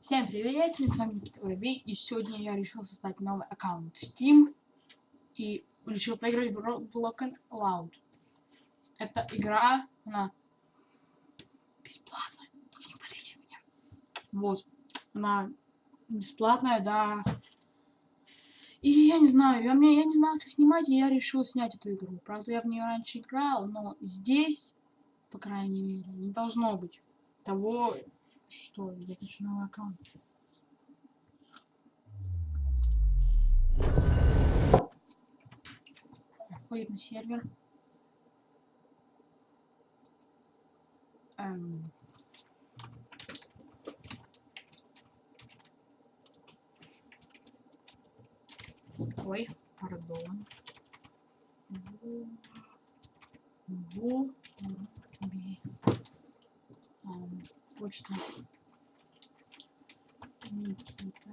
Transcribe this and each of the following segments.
Всем привет, с вами Никита Воробей, и сегодня я решил создать новый аккаунт Steam и решил поиграть в Block and Loud. Эта игра, она бесплатная, только не болейте меня. Вот, она бесплатная, да. И я не знаю, я не знал, что снимать, и я решил снять эту игру. Правда, я в нее раньше играл, но здесь, по крайней мере, не должно быть того, что я хочу новый аккаунт. Входит на сервер. Ой, пардон. Почта Никита.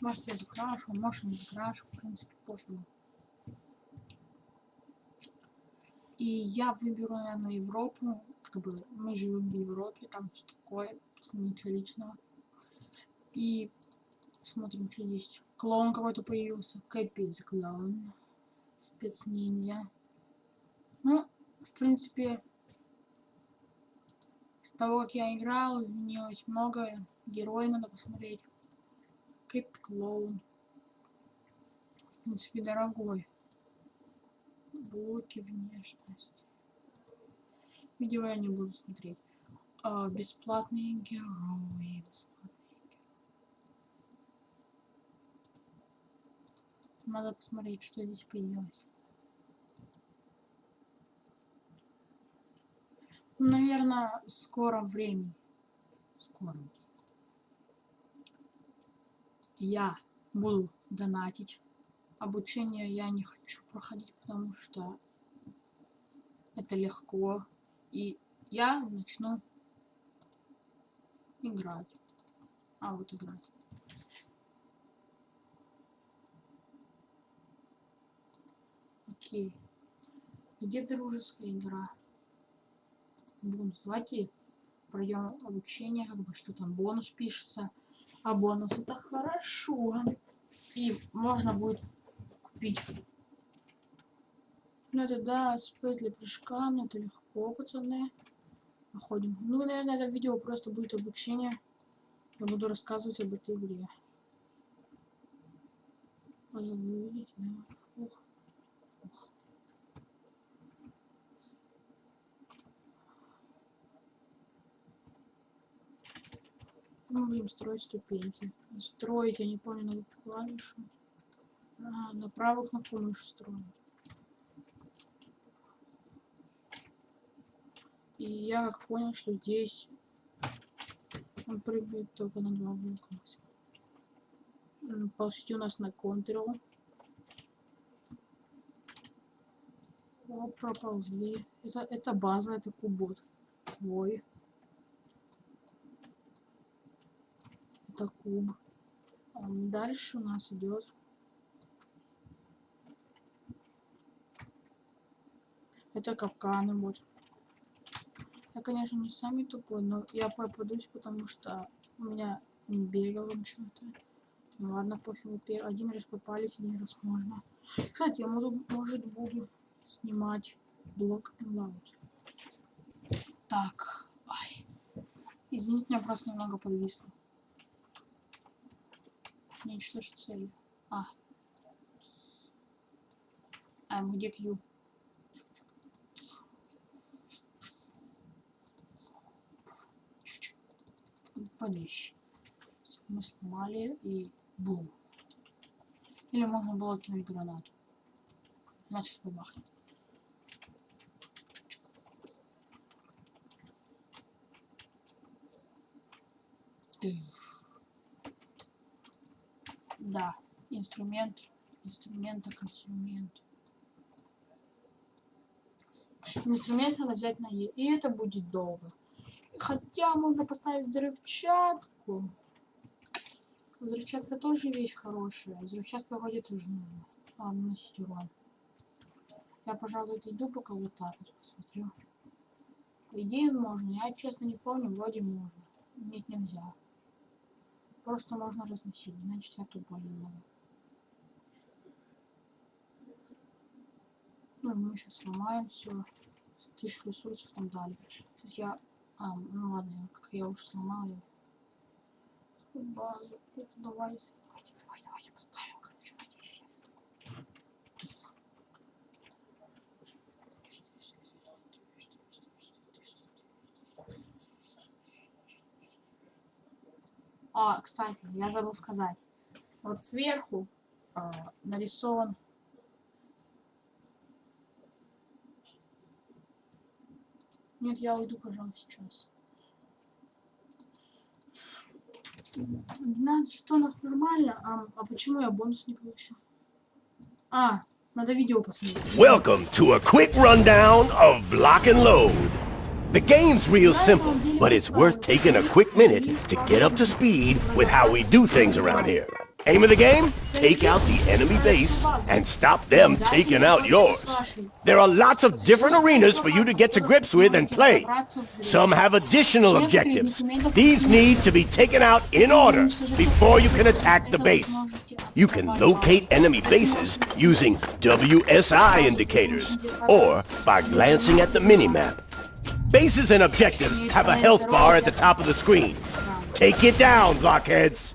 Может, я закрашу, может, не закрашу, в принципе, пофигу. И я выберу, наверное, Европу. Как бы мы живем в Европе, там все такое, ничего личного. И смотрим, что есть. Клоун какой-то появился. Капец, клоун. Спецниндзя. Ну, в принципе, с того, как я играл, изменилось многое. Герои надо посмотреть. Кэп клоун. В принципе, дорогой. Блоки внешности. Видео я не буду смотреть. Бесплатные герои. Надо посмотреть, что здесь появилось. Наверное, в скором времени. Я буду донатить. Обучение я не хочу проходить, потому что это легко. И я начну играть. Вот играть. Окей. Где дружеская игра? Бонус. Давайте пройдем обучение, как бы что там бонус пишется. А бонус это хорошо. И можно будет купить. Ну это да, спейс для прыжка, но это легко, пацаны. Походим. Ну, наверное, это видео просто будет обучение. Я буду рассказывать об этой игре. Видите, да. Фух. Мы будем строить ступеньки. Строить, я не помню, на клавишу. На правую кнопку мыши строим. И я как понял, что здесь он прыгает только на 2 блока. Почти у нас на Ctrl. Проползли. Это база, это кубот. Твой. Это куб. Дальше у нас идет. Это капканы вот. Я, конечно, не самый тупой, но я попадусь, потому что у меня не бегал что-то. Ну ладно, пофигу. Один раз попались, один раз можно. Кстати, я может буду снимать Block and Loud. Так. Ай. Извините, меня просто немного подвисло. Уничтожь цель. Где Q? Полещ. Мы сломали и бум. Или можно было кинуть гранату. Значит, бабахнет. Да, инструмент. Инструмент. Инструмент надо взять на Е. И это будет долго. Хотя можно поставить взрывчатку. Взрывчатка тоже вещь хорошая. Взрывчатка вроде тоже нужно. Ладно, наносить урон. Я, пожалуй, иду пока вот так вот посмотрю. По идее можно. Я честно не помню, вроде можно. Нет, нельзя. Просто можно разносить. Значит, я тупо не могу. Ну, мы сейчас сломаем все. 1000 ресурсов там дали. Сейчас я... ну ладно, как я уже сломал ее. Базу. Это давайте поставим, короче, надеюсь. Кстати, я забыл сказать. Вот сверху нарисован... Нет, я уйду, пожалуй, сейчас. Что у нас нормально? А почему я бонус не получил? Надо видео посмотреть. Welcome to a quick rundown of Block and Load. The game's real simple, but it's worth taking a quick minute to get up to speed with how we do things around here. Aim of the game? Take out the enemy base and stop them taking out yours. There are lots of different arenas for you to get to grips with and play. Some have additional objectives. These need to be taken out in order before you can attack the base. You can locate enemy bases using WSI indicators or by glancing at the minimap. Bases and objectives have a health bar at the top of the screen. Take it down, blockheads.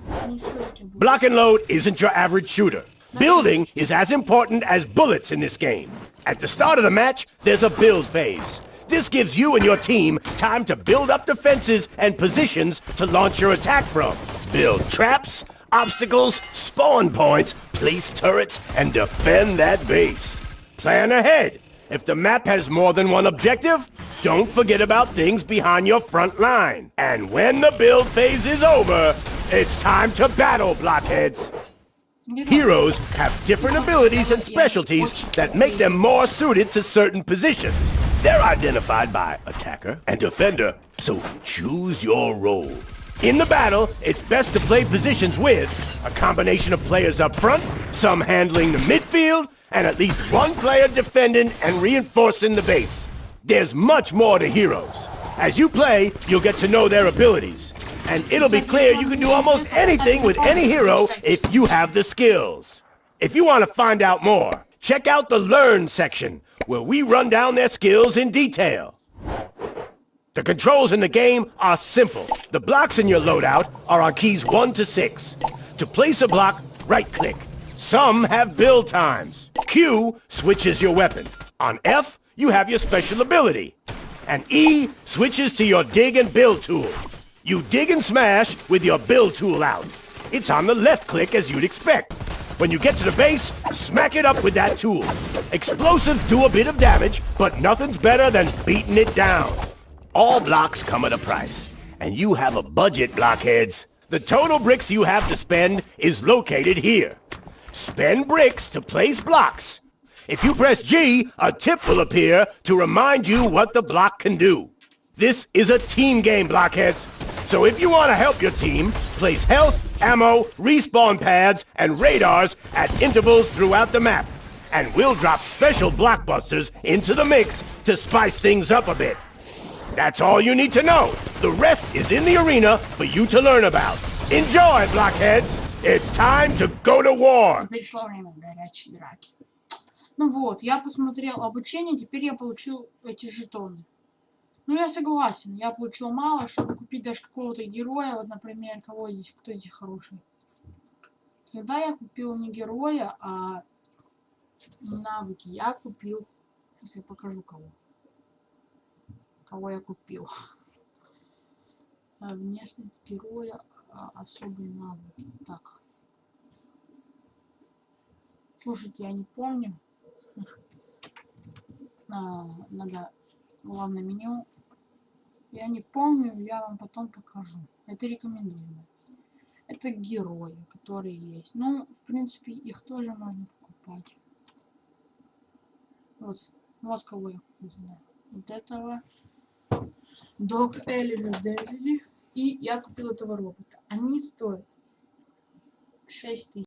Block and Load isn't your average shooter. Building is as important as bullets in this game. At the start of the match, there's a build phase. This gives you and your team time to build up defenses and positions to launch your attack from. Build traps, obstacles, spawn points, place turrets, and defend that base. Plan ahead. If the map has more than one objective, don't forget about things behind your front line. And when the build phase is over, it's time to battle, blockheads. Heroes have different abilities and specialties that make them more suited to certain positions. They're identified by attacker and defender, so choose your role. In the battle, it's best to play positions with a combination of players up front, some handling the midfield, and at least one player defending and reinforcing the base. There's much more to heroes. As you play, you'll get to know their abilities. And it'll be clear you can do almost anything with any hero if you have the skills. If you want to find out more, check out the Learn section, where we run down their skills in detail. The controls in the game are simple. The blocks in your loadout are on keys 1 to 6. To place a block, right-click. Some have build times. Q switches your weapon. On F, you have your special ability. And E switches to your dig and build tool. You dig and smash with your build tool out. It's on the left click as you'd expect. When you get to the base, smack it up with that tool. Explosives do a bit of damage, but nothing's better than beating it down. All blocks come at a price, and you have a budget, blockheads. The total bricks you have to spend is located here. Spend bricks to place blocks. If you press G, a tip will appear to remind you what the block can do. This is a team game, blockheads. So if you want to help your team, place health, ammo, respawn pads, and radars at intervals throughout the map. And we'll drop special blockbusters into the mix to spice things up a bit. That's all you need to know. The rest is in the arena for you to learn about. Enjoy, blockheads! It's time to go to war! Пришло время горячей драки. Ну вот, я посмотрел обучение, теперь я получил эти жетоны. Ну я согласен, я получил мало, чтобы купить даже какого-то героя, вот, например, кто здесь хороший. Когда я купил не героя, а навыки, я купил, сейчас я покажу кого я купил. Внешность героя, особые навыки. Так. Слушайте, я не помню. Надо главное меню. Я не помню, я вам потом покажу. Это рекомендуемо. Это герои, которые есть. Ну, в принципе, их тоже можно покупать. Вот кого я купил. Вот этого. Док Элиза Дэвили. И я купил этого робота. Они стоят 6 тысяч.